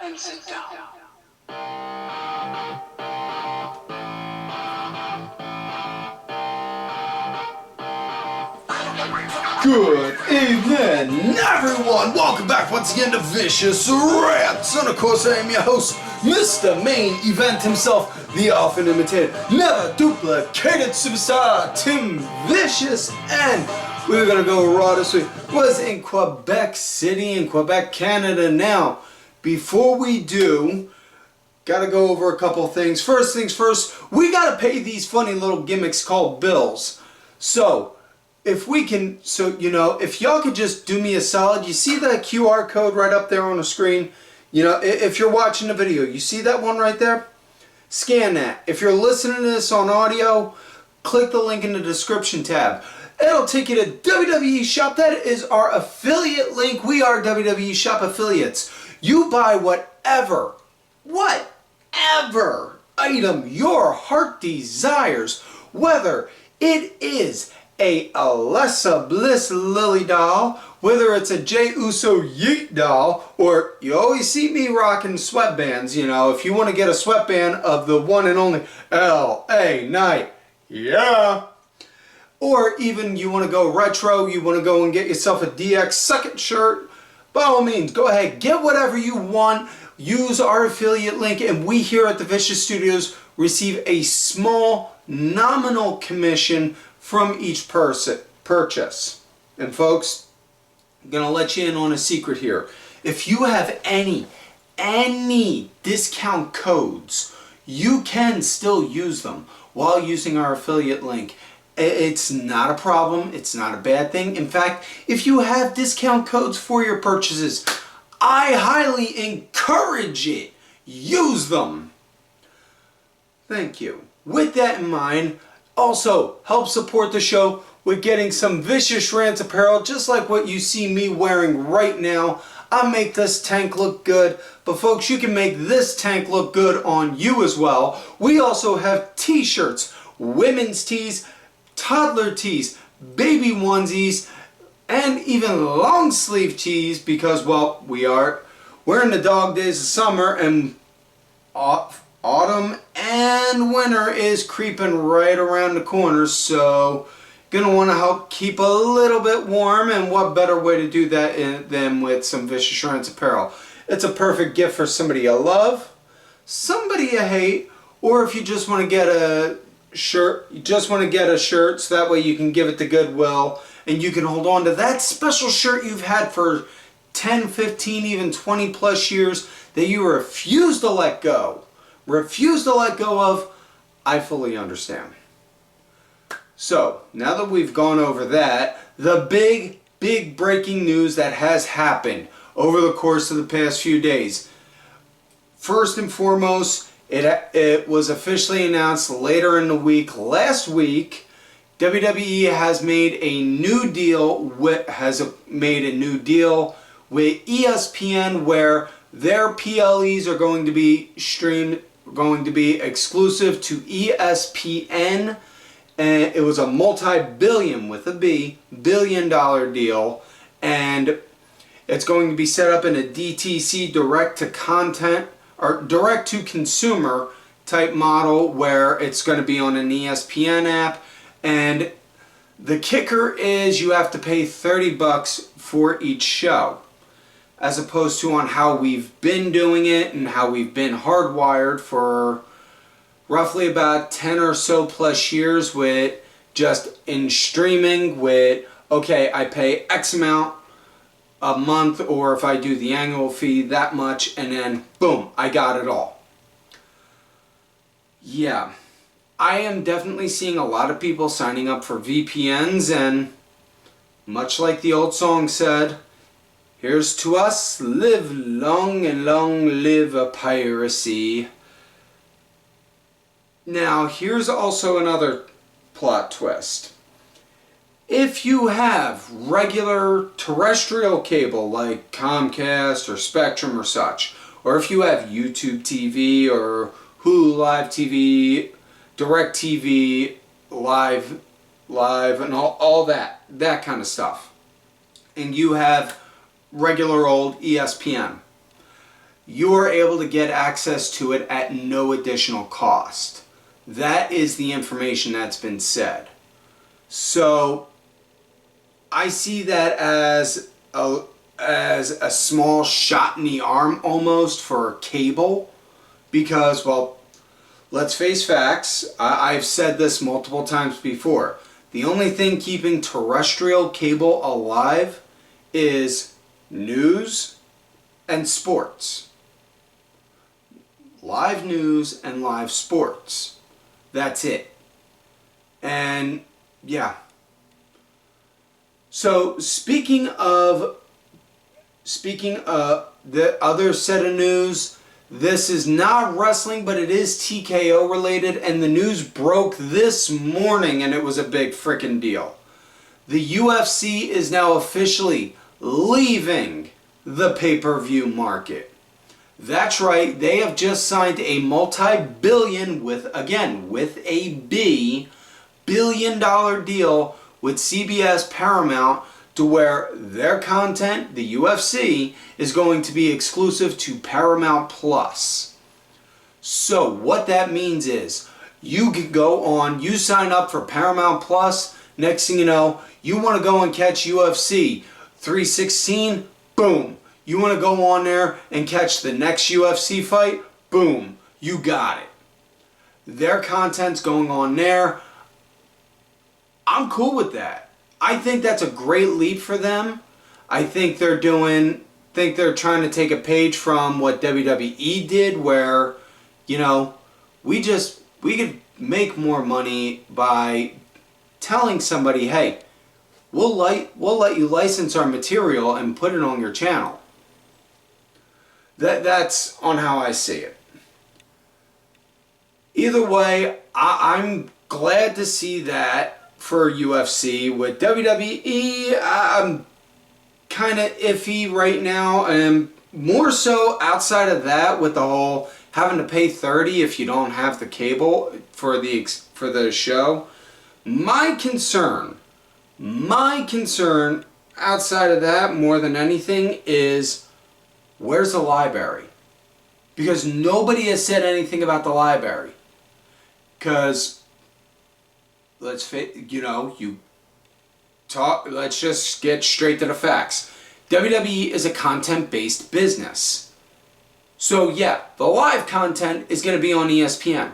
and sit down. Good evening, everyone! Welcome back once again to Vicious Rants! And of course, I am your host, Mr. Main Event himself, the often imitated, never duplicated superstar, Tim Vicious. And we're gonna go raw this week. Was in Quebec City in Quebec, Canada. Now, before we do, gotta go over a couple things. First things first, we gotta pay these funny little gimmicks called bills. So, if we can, if y'all could just do me a solid, you see that QR code right up there on the screen? You know, if you're watching the video, you see that one right there? Scan that. If you're listening to this on audio, click the link in the description tab. It'll take you to WWE Shop. That is our affiliate link. We are WWE Shop affiliates. You buy whatever item your heart desires, whether it is a Alexa Bliss Lily doll, whether it's a Jey Uso Yeet doll, or you always see me rocking sweatbands, you know, if you want to get a sweatband of the one and only L.A. Knight, yeah. Or even you want to go retro, you want to go and get yourself a DX Suck It shirt, by all means, go ahead, get whatever you want, use our affiliate link, and we here at the Vicious Studios receive a small nominal commission from each purchase. And folks, I'm gonna let you in on a secret here. If you have any discount codes, you can still use them while using our affiliate link. It's not a problem, it's not a bad thing. In fact, if you have discount codes for your purchases, I highly encourage it. Use them. Thank you. With that in mind, also, help support the show with getting some Vicious Rants apparel, just like what you see me wearing right now. I make this tank look good, but folks, you can make this tank look good on you as well. We also have t-shirts, women's tees, toddler tees, baby onesies, and even long sleeve tees because, well, we're in the dog days of summer and autumn and winter is creeping right around the corner, so gonna want to help keep a little bit warm, and what better way to do that than with some Vicious Rants apparel. It's a perfect gift for somebody you love, somebody you hate, or if you just want to get a shirt, so that way you can give it to Goodwill and you can hold on to that special shirt you've had for 10, 15, even 20 plus years that you refuse to let go. Of, I fully understand. So, now that we've gone over that, the big breaking news that has happened over the course of the past few days. First and foremost, it was officially announced later in the week, last week, WWE has made a new deal with ESPN where their PLEs are going to be exclusive to ESPN, and it was a multi-billion billion-dollar deal, and it's going to be set up in a DTC direct-to-content or direct-to-consumer type model where it's going to be on an ESPN app, and the kicker is you have to pay $30 for each show, as opposed to on how we've been doing it and how we've been hardwired for roughly about 10 or so plus years with just in streaming with, okay, I pay X amount a month, or if I do the annual fee, that much, and then boom, I got it all. Yeah, I am definitely seeing a lot of people signing up for VPNs, and much like the old song said, here's to us, live long and long live a piracy. Now, here's also another plot twist. If you have regular terrestrial cable like Comcast or Spectrum or such, or if you have YouTube TV or Hulu Live TV, DirecTV Live, and all that kind of stuff, and you have regular old ESPN, you are able to get access to it at no additional cost. That is the information that's been said. So I see that as a small shot in the arm almost for cable, because, well, let's face facts. I've said this multiple times before. The only thing keeping terrestrial cable alive is news and sports. Live news and live sports. That's it. And yeah. So speaking of the other set of news, this is not wrestling, but it is TKO related, and the news broke this morning, and it was a big frickin' deal. The UFC is now officially leaving the pay-per-view market. That's right, they have just signed a multi-billion, with a B, billion-dollar deal with CBS Paramount, to where their content, the UFC, is going to be exclusive to Paramount Plus. So what that means is, you can go on, you sign up for Paramount Plus, next thing you know, you want to go and catch UFC 316, boom. You want to go on there and catch the next UFC fight, boom, you got it. Their content's going on there. I'm cool with that. I think that's a great leap for them. I think they're trying to take a page from what WWE did, where, you know, we could make more money by telling somebody, hey, we'll let you license our material and put it on your channel. That's on how I see it. Either way, I'm glad to see that for UFC. With WWE, I'm kind of iffy right now, and more so outside of that, with the whole having to pay $30 if you don't have the cable for the show. My concern outside of that, more than anything, is where's the library? Because nobody has said anything about the library. Because let's just get straight to the facts. WWE is a content-based business. So yeah, the live content is going to be on ESPN.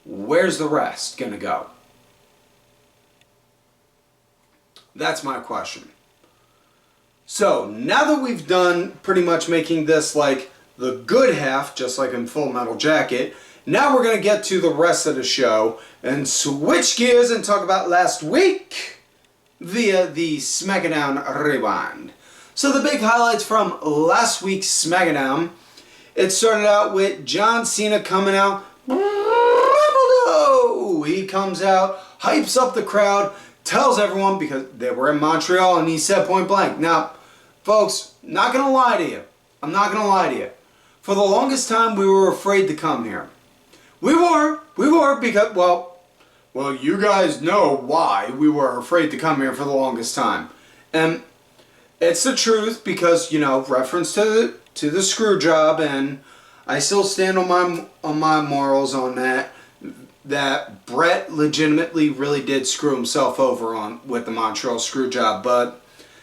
Where's the rest going to go? That's my question. So now that we've done pretty much making this like the good half, just like in Full Metal Jacket, now we're going to get to the rest of the show and switch gears and talk about last week via the SmackDown Rewind. So the big highlights from last week's SmackDown, it started out with John Cena coming out. He comes out, hypes up the crowd, tells everyone, because they were in Montreal, and he said point blank. Now, folks, not going to lie to you. I'm not going to lie to you. For the longest time, we were afraid to come here. We were because, well, you guys know why we were afraid to come here for the longest time. And it's the truth, because, you know, reference to the screw job, and I still stand on my morals on that Brett legitimately really did screw himself over with the Montreal screw job. But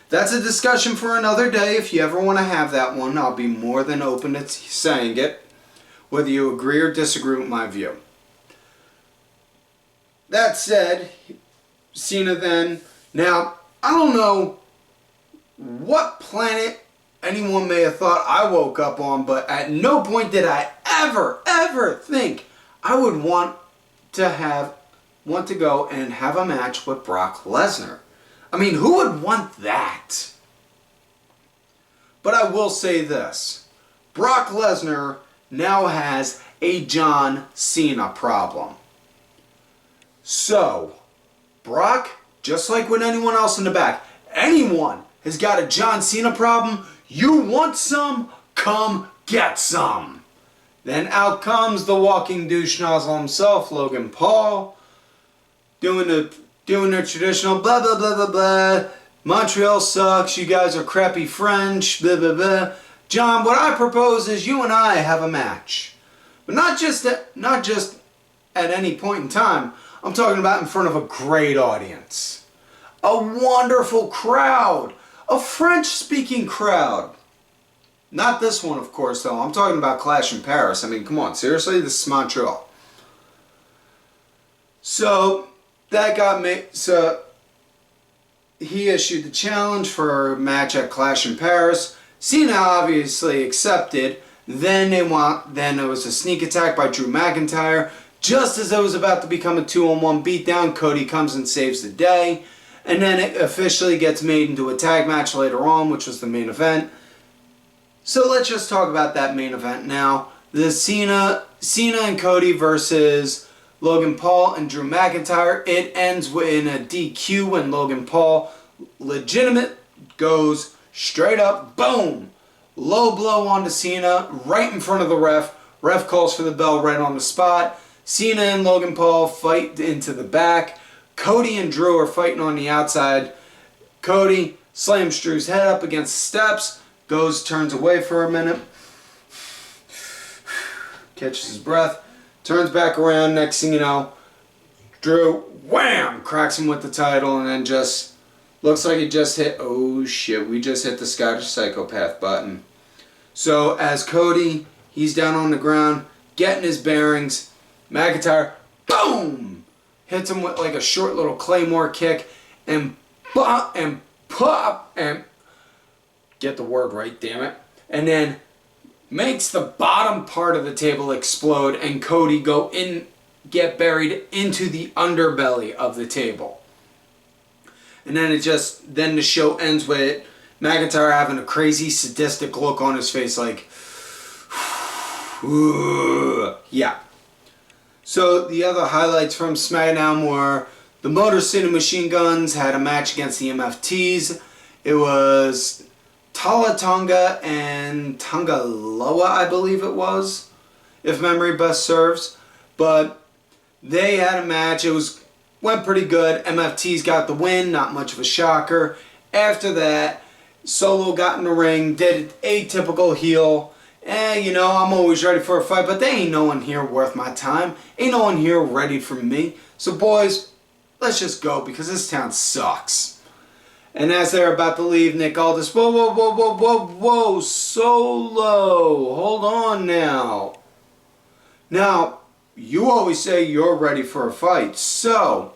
that's a discussion for another day. If you ever want to have that one, I'll be more than open to saying it, whether you agree or disagree with my view. That said, Cena then, now, I don't know what planet anyone may have thought I woke up on, but at no point did I ever think I would want to go and have a match with Brock Lesnar. I mean, who would want that? But I will say this. Brock Lesnar now has a John Cena problem. So, Brock, just like with anyone else in the back, anyone has got a John Cena problem, you want some? Come get some. Then out comes the walking douche nozzle himself, Logan Paul, doing their traditional blah blah blah blah blah. Montreal sucks. You guys are crappy French. Blah blah blah. John, what I propose is you and I have a match. But not just at any point in time. I'm talking about in front of a great audience. A wonderful crowd. A French-speaking crowd. Not this one, of course, though. I'm talking about Clash in Paris. I mean, come on. Seriously? This is Montreal. So, that got me... So, he issued the challenge for a match at Clash in Paris. Cena obviously accepted. Then there was a sneak attack by Drew McIntyre. Just as it was about to become a 2-on-1 beatdown, Cody comes and saves the day. And then it officially gets made into a tag match later on, which was the main event. So let's just talk about that main event now. The Cena and Cody versus Logan Paul and Drew McIntyre. It ends in a DQ when Logan Paul legitimate goes straight up, boom, low blow onto Cena right in front of the ref. Ref calls for the bell right on the spot. Cena and Logan Paul fight into the back. Cody and Drew are fighting on the outside. Cody slams Drew's head up against the steps. Turns away for a minute. Catches his breath. Turns back around. Next thing you know, Drew, wham, cracks him with the title, and then just looks like he just hit, oh shit, we just hit the Scottish Psychopath button. So as Cody, he's down on the ground, getting his bearings. McIntyre, boom, hits him with like a short little Claymore kick, and pop, and get the word right, damn it. And then makes the bottom part of the table explode and Cody get buried into the underbelly of the table. And then then the show ends with McIntyre having a crazy sadistic look on his face like, yeah. So the other highlights from SmackDown were the Motor City Machine Guns had a match against the MFTs. It was Tala Tonga and Tangaloa, I believe it was, if memory best serves. But they had a match. Went pretty good. MFTs got the win. Not much of a shocker. After that, Solo got in the ring, did atypical heel. I'm always ready for a fight, but there ain't no one here worth my time. Ain't no one here ready for me. So boys, let's just go because this town sucks. And as they're about to leave, Nick Aldis, whoa, Solo, hold on now. Now, you always say you're ready for a fight, so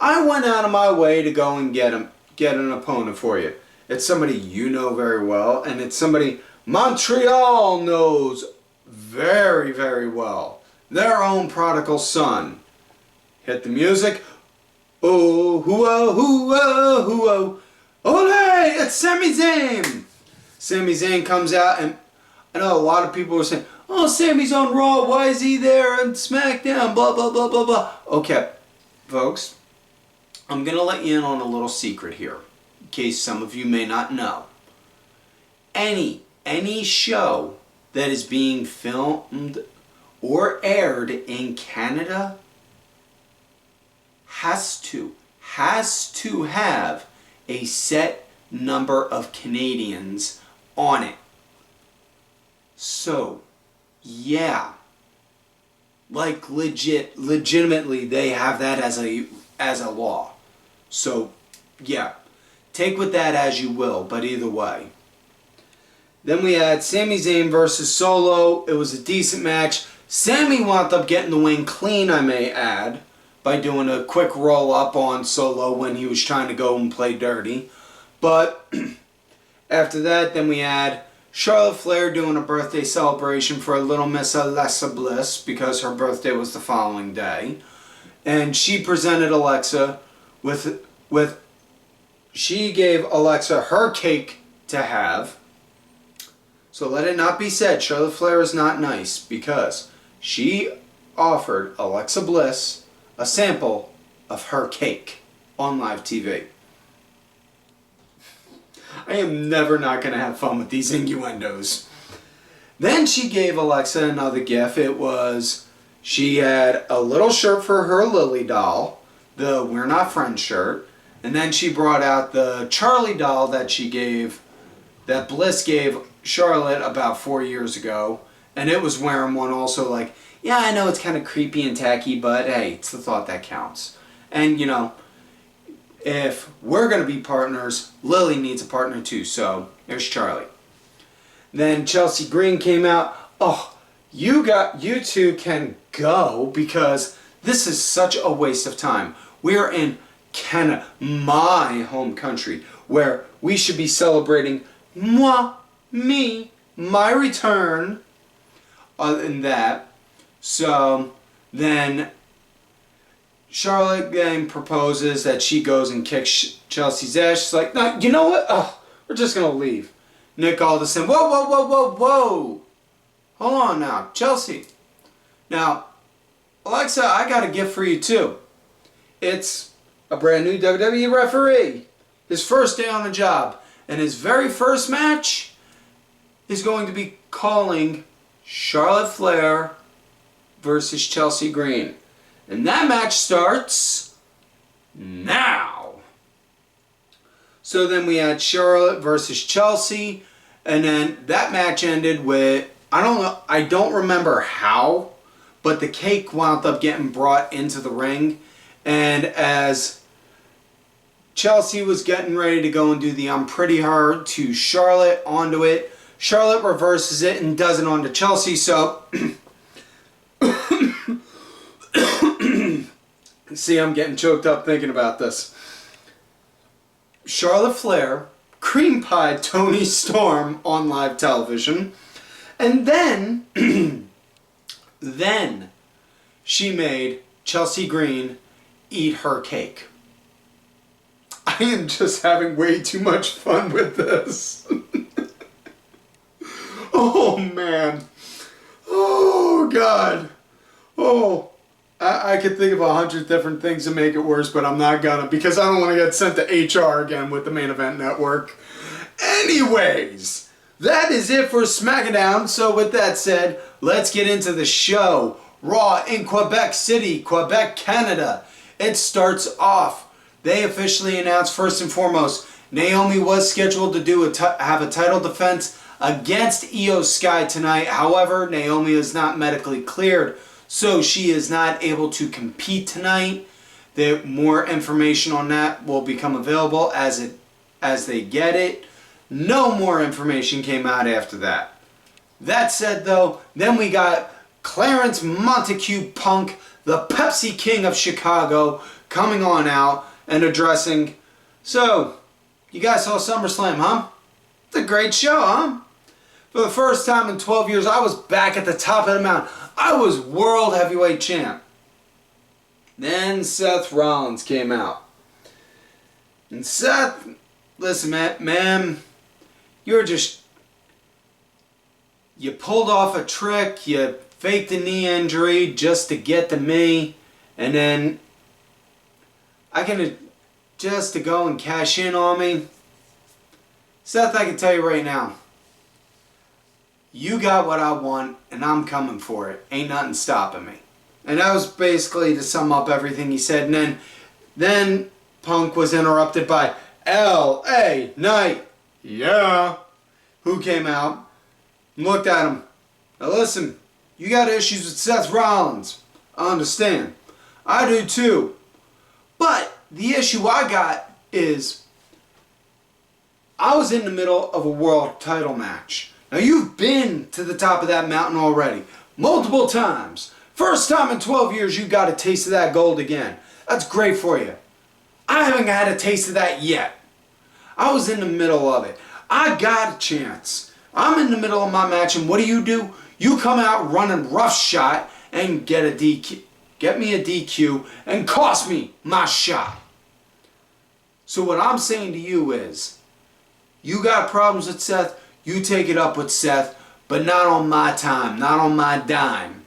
I went out of my way to go and get an opponent for you. It's somebody you know very well, and it's somebody Montreal knows very, very well. Their own prodigal son. Hit the music. Oh, hoo-oh, hoo-oh, hoo-oh. Ole, it's Sami Zayn. Sami Zayn comes out, and I know a lot of people are saying, oh, Sami's on Raw, why is he there on SmackDown, blah, blah, blah, blah, blah. Okay, folks, I'm going to let you in on a little secret here, in case some of you may not know. Any show that is being filmed or aired in Canada has to have a set number of Canadians on it. So, yeah, like legitimately they have that as a law. So, yeah, take with that as you will, but either way. Then we had Sami Zayn versus Solo. It was a decent match. Sami wound up getting the win clean, I may add, by doing a quick roll up on Solo when he was trying to go and play dirty. But after that, then we had Charlotte Flair doing a birthday celebration for a little Miss Alexa Bliss because her birthday was the following day. And she presented Alexa she gave Alexa her cake to have. So let it not be said, Charlotte Flair is not nice because she offered Alexa Bliss a sample of her cake on live TV. I am never not going to have fun with these innuendos. Then she gave Alexa another gift. She had a little shirt for her Lily doll, the We're Not Friends shirt, and then she brought out the Charlie doll that Bliss gave Charlotte about 4 years ago, and it was wearing one also like, yeah, I know it's kind of creepy and tacky, but hey, it's the thought that counts. And, you know, if we're going to be partners, Lily needs a partner too, so there's Charlie. Then Chelsea Green came out. Oh, you two can go because this is such a waste of time. We're in Canada, my home country, where we should be celebrating my return. Other than that, so then Charlotte then proposes that she goes and kicks Chelsea's ass. She's like, no, you know what? Oh, we're just going to leave. Nick Aldison, whoa. Hold on now, Chelsea. Now, Alexa, I got a gift for you too. It's a brand new WWE referee. His first day on the job. And his very first match is going to be calling Charlotte Flair versus Chelsea Green. And that match starts now. So then we had Charlotte versus Chelsea. And then that match ended with, I don't remember how, but the cake wound up getting brought into the ring. And as Chelsea was getting ready to go and do the I'm Pretty Her to Charlotte onto it, Charlotte reverses it and does it onto Chelsea. So, see, I'm getting choked up thinking about this. Charlotte Flair cream pied Toni Storm on live television. And then, she made Chelsea Green eat her cake. I am just having way too much fun with this. Oh, man. Oh, God. Oh, I could think of 100 different things to make it worse, but I'm not gonna because I don't want to get sent to HR again with the Main Event Network. Anyways, that is it for SmackDown. So with that said, let's get into the show. Raw in Quebec City, Quebec, Canada. It starts off. They officially announced, first and foremost, Naomi was scheduled to do have a title defense against Io Sky tonight. However, Naomi is not medically cleared, so she is not able to compete tonight. More information on that will become available as they get it. No more information came out after that. That said, though, then we got Clarence Montague Punk, the Pepsi King of Chicago, coming on out and addressing, so, you guys saw SummerSlam, huh? It's a great show, huh? For the first time in 12 years, I was back at the top of the mountain. I was World Heavyweight Champ. Then Seth Rollins came out. And Seth, listen, man, you pulled off a trick, you faked a knee injury just to get to me, and then just to go and cash in on me. Seth, I can tell you right now, you got what I want, and I'm coming for it. Ain't nothing stopping me. And that was basically to sum up everything he said. And then Punk was interrupted by L.A. Knight, yeah, who came out and looked at him. Now listen, you got issues with Seth Rollins. I understand. I do too. But the issue I got is I was in the middle of a world title match. Now you've been to the top of that mountain already. Multiple times. First time in 12 years you got a taste of that gold again. That's great for you. I haven't had a taste of that yet. I was in the middle of it. I got a chance. I'm in the middle of my match and what do? You come out running roughshod and get a DQ. Get me a DQ and cost me my shot. So what I'm saying to you is, you got problems with Seth, you take it up with Seth, but not on my time, not on my dime.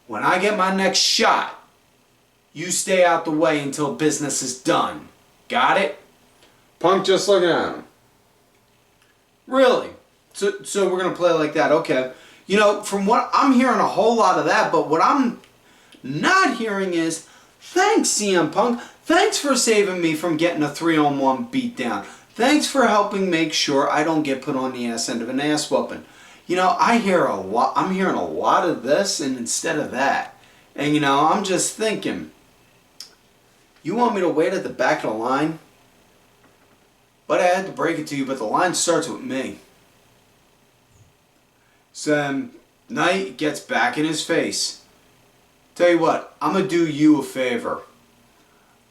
When I get my next shot, you stay out the way until business is done. Got it? Punk just looking at him. Really? So we're going to play like that, okay. You know, from what I'm hearing a whole lot of that, but what I'm not hearing is, thanks CM Punk, thanks for saving me from getting a 3-on-1 beatdown. Thanks for helping make sure I don't get put on the ass end of an ass whooping. You know, I'm hearing a lot of this and instead of that. And you know, I'm just thinking, you want me to wait at the back of the line? But I had to break it to you, but the line starts with me. So Knight gets back in his face. Tell you what, I'm going to do you a favor.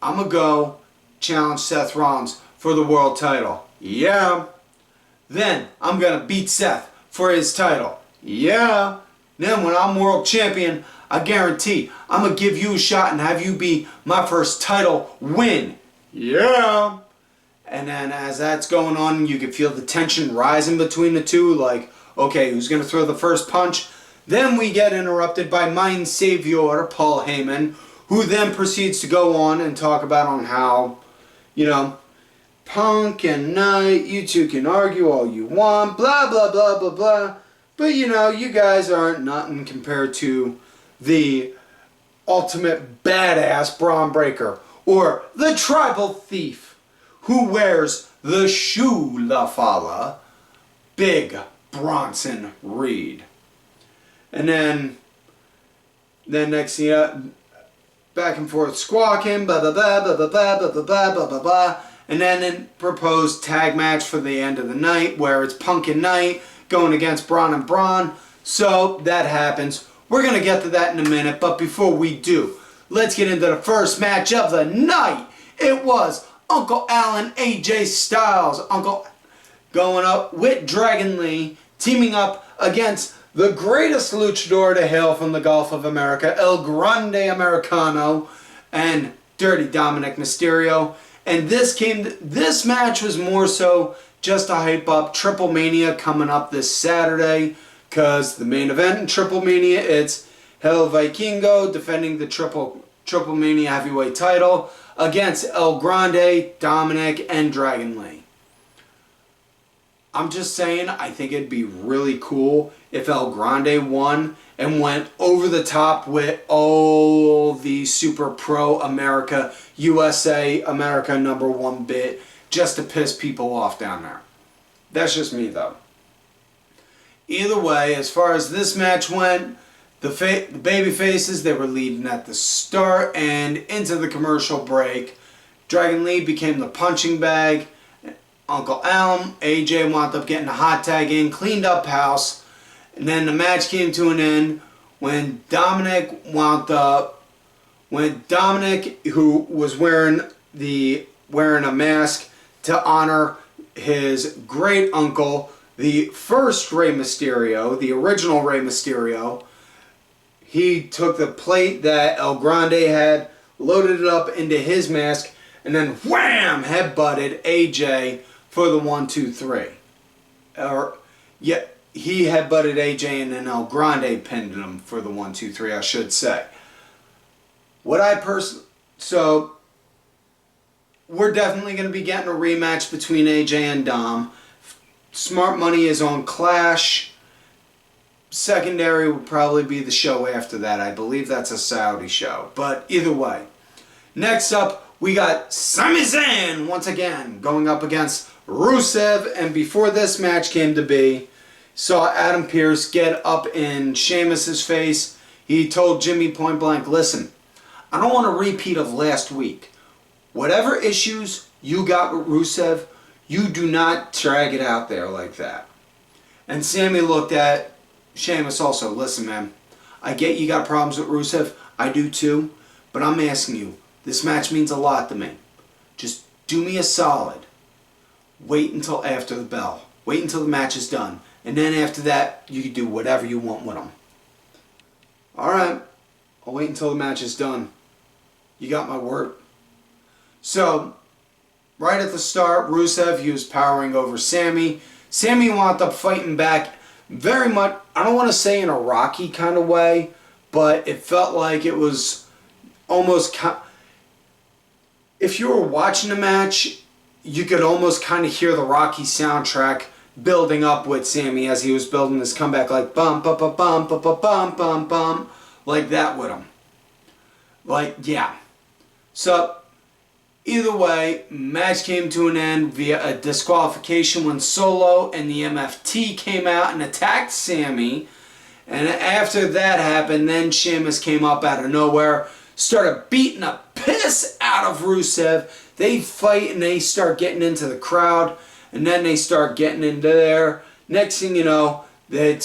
I'm going to go challenge Seth Rollins for the world title. Yeah. Then I'm going to beat Seth for his title. Yeah. Then when I'm world champion, I guarantee I'm going to give you a shot and have you be my first title win. Yeah. And then as that's going on, you can feel the tension rising between the two. Like, okay, who's going to throw the first punch? Then we get interrupted by Mein Savior, Paul Heyman, who then proceeds to go on and talk about on how, you know, Punk and Knight, you two can argue all you want, blah, blah, blah, blah, blah. But, you know, you guys aren't nothing compared to the ultimate badass Braun Breaker, or the tribal thief, who wears the shoe La Fala, Big Bronson Reed. And then next thing, back and forth squawking, blah, blah, blah, blah, blah, blah, blah, blah, blah, blah, blah. And then a proposed tag match for the end of the night where it's Punk and Knight going against Braun and Bron. So that happens. We're going to get to that in a minute, but before we do, let's get into the first match of the night. It was Uncle Alan AJ Styles, Uncle going up with Dragon Lee, teaming up against the greatest luchador to hail from the Gulf of America, El Grande Americano, and Dirty Dominik Mysterio. And this match was more so just to hype up Triple Mania coming up this Saturday, because the main event in Triple Mania, it's El Vikingo defending the Triple Mania heavyweight title against El Grande, Dominik, and Dragon Lee. I'm just saying, I think it'd be really cool if El Grande won and went over the top with all the Super Pro America, USA America #1 bit, just to piss people off down there. That's just me, though. Either way, as far as this match went, the baby faces, they were leading at the start and into the commercial break. Dragon Lee became the punching bag. Uncle Alm, AJ wound up getting a hot tag in, cleaned up house, and then the match came to an end when Dominik, who was wearing a mask to honor his great uncle, the first Rey Mysterio, the original Rey Mysterio, he took the plate that El Grande had, loaded it up into his mask, and then wham! Headbutted AJ for the 1, 2, 3. He headbutted AJ and then El Grande pinned him for the 1, 2, 3, I should say. So we're definitely going to be getting a rematch between AJ and Dom. Smart Money is on Clash. Secondary will probably be the show after that. I believe that's a Saudi show. But either way. Next up, we got Sami Zayn once again going up against Rusev. And before this match came to be, saw Adam Pearce get up in Sheamus's face. He told Jimmy point blank, listen, I don't want a repeat of last week. Whatever issues you got with Rusev, you do not drag it out there like that. And Sammy looked at Sheamus also, listen man, I get you got problems with Rusev, I do too, but I'm asking you, this match means a lot to me. Just do me a solid. Wait until after the bell. Wait until the match is done. And then after that, you can do whatever you want with them. Alright, I'll wait until the match is done. You got my word. So, right at the start, Rusev, he was powering over Sami. Sami wound up fighting back very much, I don't want to say in a Rocky kind of way, but it felt like it was almost, if you were watching the match, you could almost kind of hear the Rocky soundtrack building up with Sami as he was building this comeback, like bum, bum, bum, bum, bum, bum, bum, bum, bum, like that with him. Like, yeah. So, Either way, match came to an end via a disqualification when Solo and the MFT came out and attacked Sami. And after that happened, then Sheamus came up out of nowhere, started beating the piss out of Rusev. They fight and they start getting into the crowd, and then they start getting into there. Next thing you know, it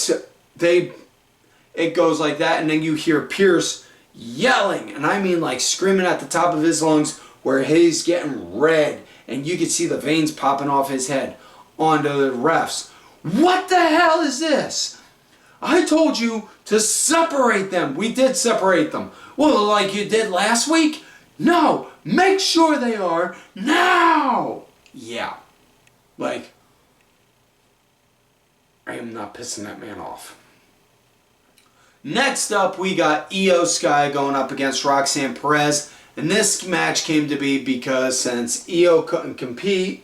goes like that, and then you hear Pierce yelling, and I mean like screaming at the top of his lungs, where he's getting red, and you can see the veins popping off his head onto the refs. What the hell is this? I told you to separate them. We did separate them. Well, like you did last week? No, make sure they are now. Yeah, like, I am not pissing that man off. Next up, we got Io Sky going up against Roxanne Perez. And this match came to be because since Io couldn't compete,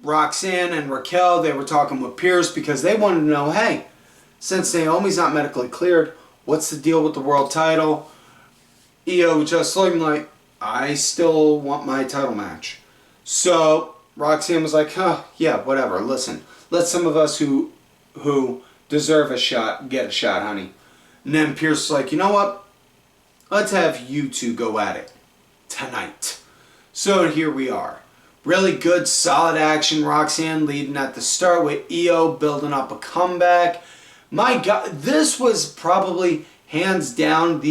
Roxanne and Raquel, they were talking with Pierce because they wanted to know, hey, since Naomi's not medically cleared, what's the deal with the world title? Io just like, I still want my title match. So Roxanne was like, yeah, whatever. Listen, let some of us who deserve a shot get a shot, honey. And then Pierce was like, you know what? Let's have you two go at it tonight. So here we are. Really good, solid action. Roxanne leading at the start with Io building up a comeback. My God, this was probably hands down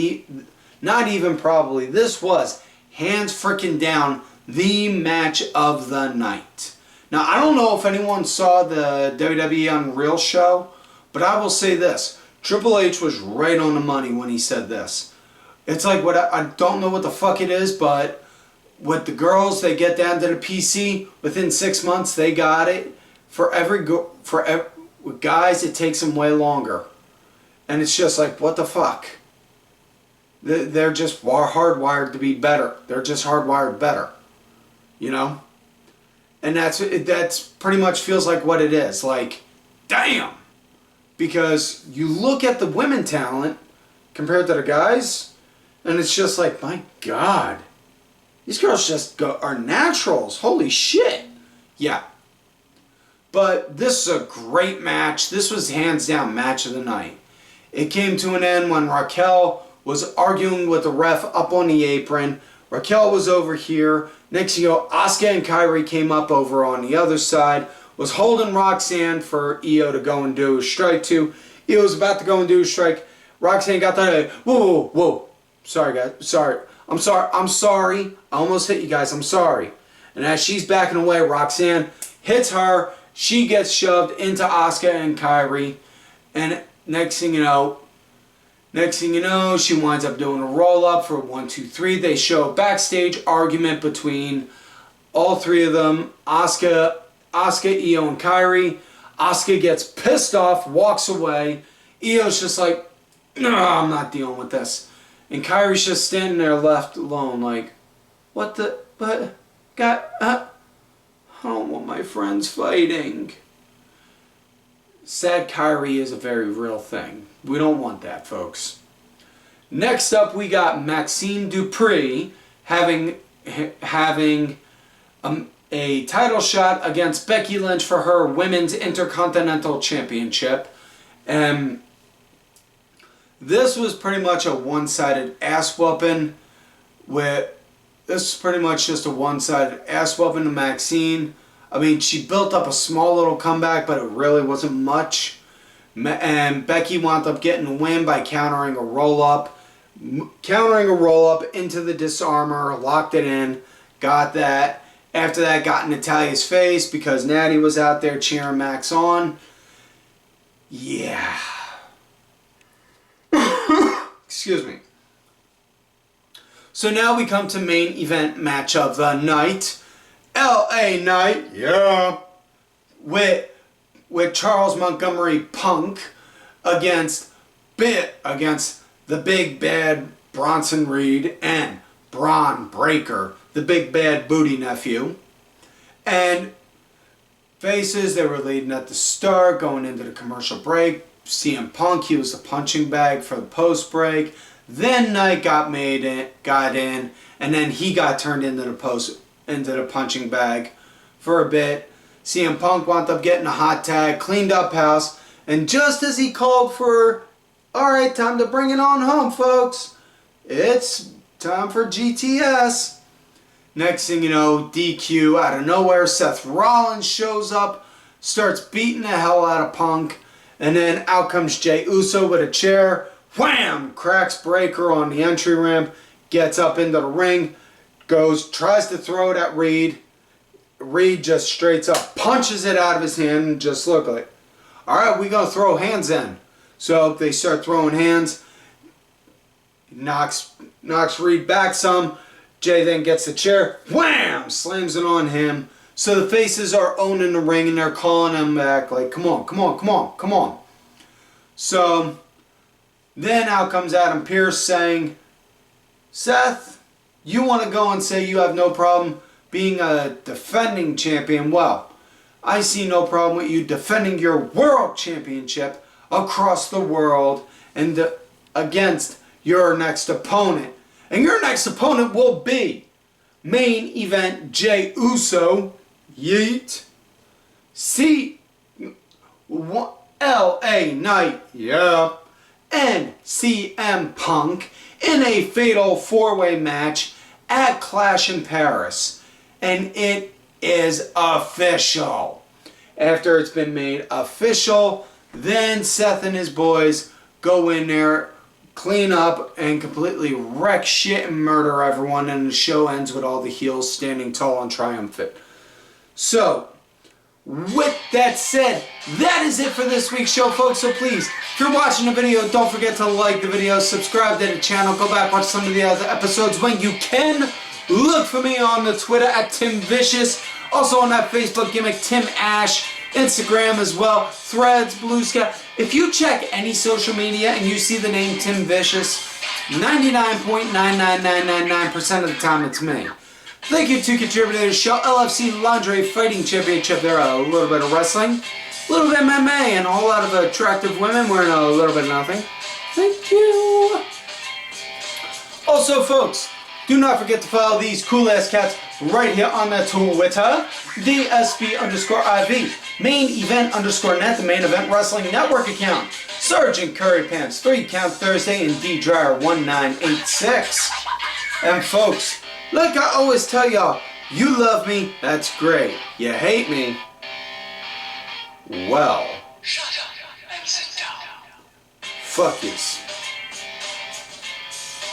not even probably, this was hands freaking down the match of the night. Now, I don't know if anyone saw the WWE Unreal show, but I will say this. Triple H was right on the money when he said this. It's like, I don't know what the fuck it is, but with the girls, they get down to the PC. Within 6 months, they got it. With guys, it takes them way longer. And it's just like, what the fuck? They're just hardwired to be better. They're just hardwired better. You know? And that's pretty much feels like what it is. Like, damn! Because you look at the women talent compared to the guys, and it's just like, my God. These girls just are naturals. Holy shit. Yeah. But this is a great match. This was hands down match of the night. It came to an end when Raquel was arguing with the ref up on the apron. Raquel was over here. Next thing you know, Asuka and Kairi came up over on the other side. Was holding Roxanne for Io to go and do a strike to. Io was about to go and do a strike. Roxanne got that. Whoa. Sorry, guys. Sorry. I'm sorry. I almost hit you guys. I'm sorry. And as she's backing away, Roxanne hits her. She gets shoved into Asuka and Kairi. And next thing you know, she winds up doing a roll-up for 1, 2, 3. They show a backstage argument between all three of them. Asuka, Io, and Kairi. Asuka gets pissed off, walks away. Io's just like, no, I'm not dealing with this. And Kairi's just standing there left alone like, what the, but, God, I don't want my friends fighting. Sad Kairi is a very real thing. We don't want that, folks. Next up, we got Maxxine Dupri having a title shot against Becky Lynch for her Women's Intercontinental Championship. And this was pretty much a one-sided ass whooping. This is pretty much just a one-sided ass whooping to Maxxine. I mean, she built up a small little comeback, but it really wasn't much. And Becky wound up getting the win by countering a roll-up into the disarmor, locked it in, got that. After that, got in Natalya's face because Natty was out there cheering Max on. Yeah. Excuse me. So now we come to main event match of the night. LA Knight, yeah. With Charles Montgomery Punk against the big bad Bronson Reed and Bron Breakker, the big bad booty nephew. And faces, they were leading at the start, going into the commercial break. CM Punk, he was the punching bag for the post break. Then Knight got in, and then he got turned into the punching bag for a bit. CM Punk wound up getting a hot tag, cleaned up house, and just as he called for, alright, time to bring it on home, folks. It's time for GTS. Next thing you know, DQ out of nowhere, Seth Rollins shows up, starts beating the hell out of Punk, and then out comes Jey Uso with a chair, wham! Cracks Breaker on the entry ramp, gets up into the ring, tries to throw it at Reed. Reed just straight up punches it out of his hand and just look like, alright, we gonna throw hands in. So they start throwing hands, knocks Reed back some. Jay then gets the chair, wham! Slams it on him. So the faces are owning the ring and they're calling him back like, come on, come on, come on, come on. So then out comes Adam Pearce saying, Seth, you want to go and say you have no problem being a defending champion? Well, I see no problem with you defending your world championship across the world and against your next opponent. And your next opponent will be main event Jey Uso, yeet, LA Knight, yeah, and CM Punk in a fatal four-way match at Clash in Paris. And it is official. After it's been made official, then Seth and his boys go in there, clean up, and completely wreck shit and murder everyone, and the show ends with all the heels standing tall and triumphant. So, with that said, that is it for this week's show, folks. So please, if you're watching the video, don't forget to like the video, subscribe to the channel, go back, watch some of the other episodes when you can. Look for me on the Twitter at Tim Vicious, also on that Facebook gimmick, Tim Ash, Instagram as well, Threads, Blue Sky. If you check any social media and you see the name Tim Vicious, 99.99999% of the time it's me. Thank you to contributors to the show, LFC Lingerie Fighting Championship. There are a little bit of wrestling, a little bit of MMA, and a whole lot of attractive women wearing a little bit of nothing. Thank you. Also, folks, do not forget to follow these cool-ass cats right here on the Twitter, DSB_IV, main event _net, the main event wrestling network account, Sergeant Curry Pants, 3 Count Thursday, and D Dryer 1986. And folks, like I always tell y'all, you love me, that's great. You hate me, well, shut up and sit down. Fuck yous.